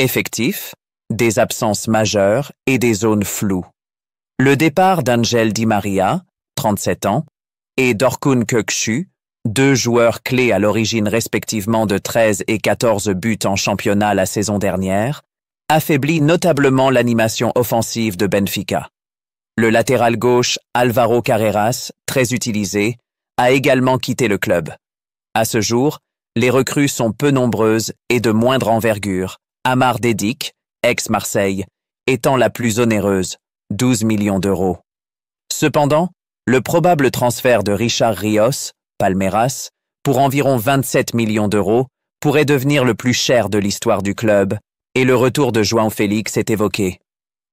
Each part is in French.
Effectifs, des absences majeures et des zones floues. Le départ d'Angel Di Maria, 37 ans, et d'Orkun Kökçü, deux joueurs clés à l'origine respectivement de 13 et 14 buts en championnat la saison dernière, affaiblit notablement l'animation offensive de Benfica. Le latéral gauche Álvaro Carreras, très utilisé, a également quitté le club. À ce jour, les recrues sont peu nombreuses et de moindre envergure, Amar Dedic, ex-Marseille, étant la plus onéreuse, 12 millions d'euros. Cependant, le probable transfert de Richard Rios, Palmeiras, pour environ 27 millions d'euros, pourrait devenir le plus cher de l'histoire du club, et le retour de João Félix est évoqué.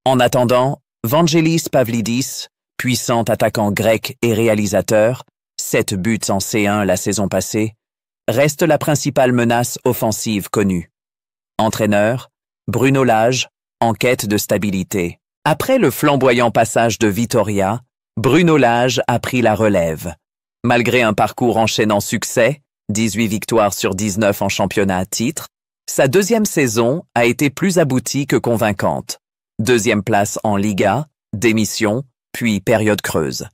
En attendant, Vangelis Pavlidis, puissant attaquant grec et réalisateur, 7 buts en C1 la saison passée, reste la principale menace offensive connue. Entraîneur, Bruno Lage, en quête de stabilité. Après le flamboyant passage de Vitória, Bruno Lage a pris la relève. Malgré un parcours enchaînant succès, 18 victoires sur 19 en championnat à titre, sa deuxième saison a été plus aboutie que convaincante. Deuxième place en Liga, démission, puis période creuse.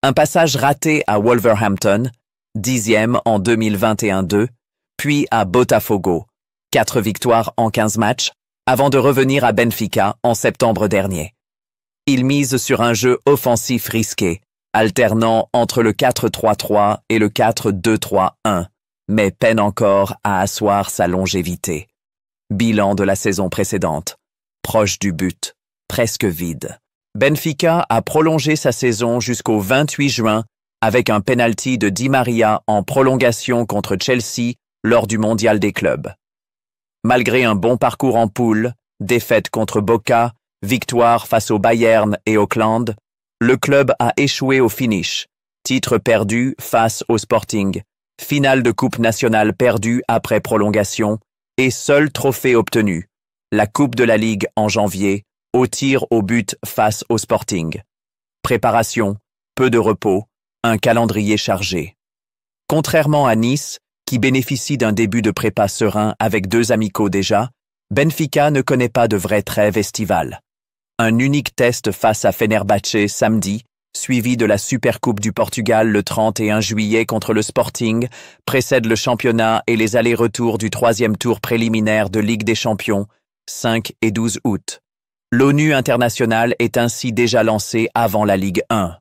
Un passage raté à Wolverhampton, 10e en 2021-2, puis à Botafogo, 4 victoires en 15 matchs, avant de revenir à Benfica en septembre dernier. Il mise sur un jeu offensif risqué, alternant entre le 4-3-3 et le 4-2-3-1, mais peine encore à asseoir sa longévité. Bilan de la saison précédente. Proche du but, presque vide. Benfica a prolongé sa saison jusqu'au 28 juin avec un penalty de Di Maria en prolongation contre Chelsea lors du mondial des clubs. Malgré un bon parcours en poule, défaite contre Boca, victoire face au Bayern et Auckland, le club a échoué au finish, titre perdu face au Sporting, finale de Coupe nationale perdue après prolongation et seul trophée obtenu, la Coupe de la Ligue en janvier, au tir au but face au Sporting. Préparation, peu de repos, un calendrier chargé. Contrairement à Nice, qui bénéficie d'un début de prépa serein avec 2 amicaux déjà, Benfica ne connaît pas de vraie trêve estivale. Un unique test face à Fenerbahçe samedi, suivi de la Supercoupe du Portugal le 31 juillet contre le Sporting, précède le championnat et les allers-retours du 3e tour préliminaire de Ligue des Champions, 5 et 12 août. L'ONU internationale est ainsi déjà lancée avant la Ligue 1.